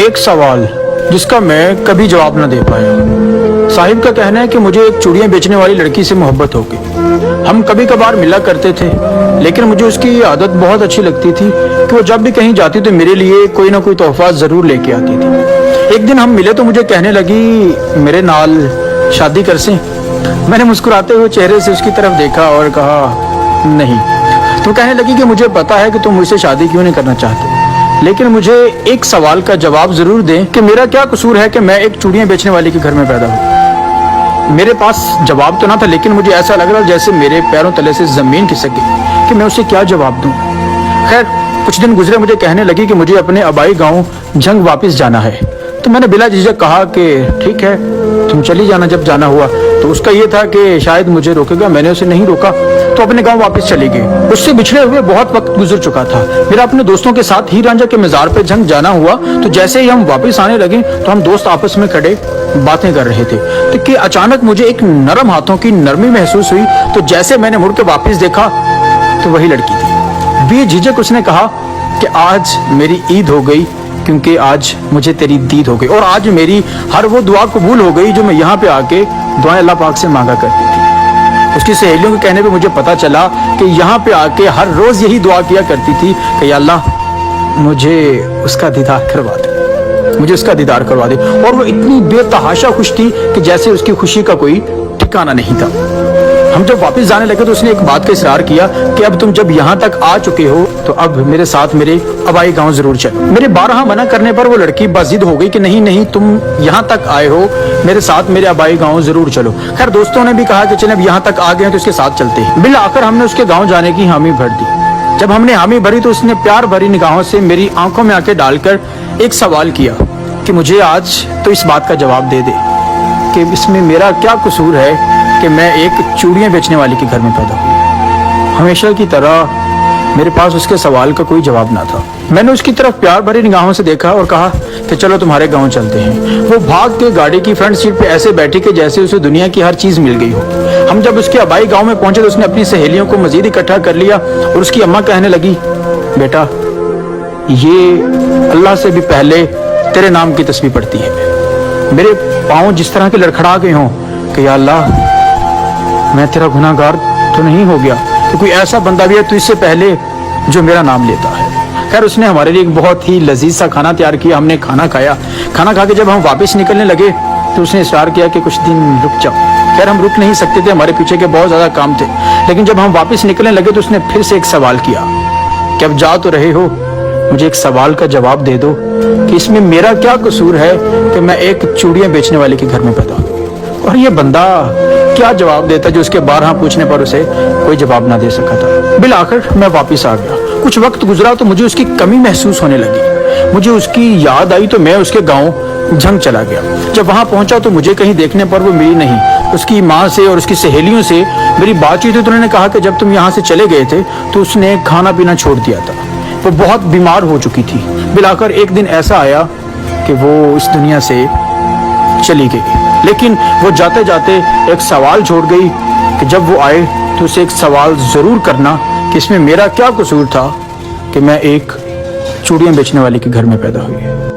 ایک سوال جس کا میں کبھی جواب نہ دے پایا۔ صاحب کا کہنا ہے کہ مجھے ایک چوڑیاں بیچنے والی لڑکی سے محبت ہو گئی۔ ہم کبھی کبھار ملا کرتے تھے، لیکن مجھے اس کی عادت بہت اچھی لگتی تھی کہ وہ جب بھی کہیں جاتی تو میرے لیے کوئی نہ کوئی تحفہ ضرور لے کے آتی تھی۔ ایک دن ہم ملے تو مجھے کہنے لگی میرے نال شادی کر سیں۔ میں نے مسکراتے ہوئے چہرے سے اس کی طرف دیکھا اور کہا نہیں۔ تو کہنے لگی کہ مجھے پتا ہے کہ تم مجھ سے شادی کیوں نہیں کرنا چاہتے، لیکن مجھے ایک سوال کا جواب ضرور دیں کہ میرا کیا قصور ہے کہ میں ایک چوڑیاں بیچنے والے کے گھر میں پیدا ہوں۔ میرے پاس جواب تو نہ تھا، لیکن مجھے ایسا لگ رہا جیسے میرے پیروں تلے سے زمین کھسک گئی کہ میں اسے کیا جواب دوں۔ خیر کچھ دن گزرے، مجھے کہنے لگی کہ مجھے اپنے آبائی گاؤں جنگ واپس جانا ہے۔ تو میں نے بلا جھجک کہا کہ ٹھیک ہے، تم چلی جانا جب جانا ہوا۔ تو اس کا یہ تھا کہ شاید مجھے روکے گا، میں نے اسے نہیں روکا تو اپنے گاؤں واپس چلی گئی۔ اس سے بچھڑے ہوئے بہت وقت گزر چکا تھا۔ میرا اپنے دوستوں کے ساتھ ہیر رانجھا کے مزار پہ جنگ جانا ہوا، تو جیسے ہی ہم واپس آنے لگے تو ہم دوست آپس میں کھڑے باتیں کر رہے تھے کہ اچانک مجھے ایک نرم ہاتھوں کی نرمی محسوس ہوئی۔ تو جیسے میں نے مڑ کے واپس دیکھا تو وہی لڑکی تھی۔ بے جھجک اس نے کہا کہ آج میری عید ہو گئی، کیونکہ آج مجھے تیری دید ہو گئی، اور آج میری ہر وہ دعا قبول ہو گئی جو میں یہاں پہ آ کے دعائیں اللہ پاک سے مانگا کرتی تھی۔ اس کی سہیلیوں کے کہنے پہ مجھے پتا چلا کہ یہاں پہ آ کے ہر روز یہی دعا کیا کرتی تھی کہ یا اللہ مجھے اس کا دیدار کروا دے، مجھے اس کا دیدار کروا دے۔ اور وہ اتنی بے تحاشا خوش تھی کہ جیسے اس کی خوشی کا کوئی ٹھکانہ نہیں تھا۔ ہم جب واپس جانے لگے تو اس نے ایک بات کا اصرار کیا کہ اب تم جب یہاں تک آ چکے ہو تو اب میرے ساتھ میرے آبائی گاؤں ضرور چلو۔ میرے بارہا منع کرنے پر وہ لڑکی بضد ہو گئی کہ نہیں نہیں، تم یہاں تک آئے ہو، میرے ساتھ میرے آبائی گاؤں ضرور چلو۔ خیر دوستوں نے بھی کہا کہ چلیں اب یہاں تک آ گئے ہیں تو اس کے ساتھ چلتے ہیں۔ بالآخر ہم نے اس کے گاؤں جانے کی حامی بھر دی۔ جب ہم نے حامی بھری تو اس نے پیار بھری نگاہوں سے میری آنکھوں میں آنکھیں ڈال کر ایک سوال کیا کہ مجھے آج تو اس بات کا جواب دے دے کہ اس میں میرا کیا قصور ہے کہ میں ایک چوڑیاں بیچنے والے کے گھر میں پیدا ہوئی۔ ہمیشہ کی طرح میرے پاس اس کے سوال کا کوئی جواب نہ تھا۔ میں نے اس کی طرف پیار بھری نگاہوں سے دیکھا اور کہا کہ چلو تمہارے گاؤں چلتے ہیں۔ وہ بھاگ کے گاڑی کی فرنٹ سیٹ پہ ایسے بیٹھی کہ جیسے اسے دنیا کی ہر چیز مل گئی ہو۔ ہم جب اس کے آبائی گاؤں میں پہنچے تو اس نے اپنی سہیلیوں کو مزید اکٹھا کر لیا اور اس کی اماں کہنے لگی بیٹا یہ اللہ سے بھی پہلے تیرے نام کی تسبیح پڑھتی ہے۔ میرے پاؤں جس طرح کے لڑکھڑا گئے ہوں کہ یا اللہ میں تیرا گناہ گار تو نہیں ہو گیا، تو کوئی ایسا بندہ بھی ہے تو اس سے پہلے جو میرا نام لیتا ہے۔ خیر اس نے ہمارے لیے ایک بہت ہی لذیذ سا کھانا تیار کیا۔ ہم نے کھانا کھایا۔ کھانا کھا کے جب ہم واپس نکلنے لگے تو اس نے اصرار کیا کہ کچھ دن رک جاؤ۔ خیر ہم رک نہیں سکتے تھے، ہمارے پیچھے کے بہت زیادہ کام تھے، لیکن جب ہم واپس نکلنے لگے تو اس نے پھر سے ایک سوال کیا کہ اب جا تو رہے ہو، مجھے ایک سوال کا جواب دے دو کہ اس میں میرا کیا قصور ہے کہ میں ایک چوڑیاں بیچنے والے کے گھر میں پیدا ہوں۔ اور یہ بندہ کیا جواب دیتا جو اس کے بارہا پوچھنے پر اسے کوئی جواب نہ دے سکا تھا۔ بالآخر میں واپس آ گیا۔ کچھ وقت گزرا تو مجھے اس کی کمی محسوس ہونے لگی۔ مجھے اس کی یاد آئی تو میں اس کے گاؤں جنگ چلا گیا۔ جب وہاں پہنچا تو مجھے کہیں دیکھنے پر وہ ملی نہیں۔ اس کی ماں سے اور اس کی سہیلیوں سے میری بات چیت ہوئی تو انہوں نے کہا کہ جب تم یہاں سے چلے گئے تھے تو اس نے کھانا پینا چھوڑ دیا تھا، وہ بہت بیمار ہو چکی تھی۔ بالآخر ایک دن ایسا آیا کہ وہ اس دنیا سے چلی گئی، لیکن وہ جاتے جاتے ایک سوال چھوڑ گئی کہ جب وہ آئے تو اسے ایک سوال ضرور کرنا کہ اس میں میرا کیا قصور تھا کہ میں ایک چوڑیاں بیچنے والے کے گھر میں پیدا ہوئی۔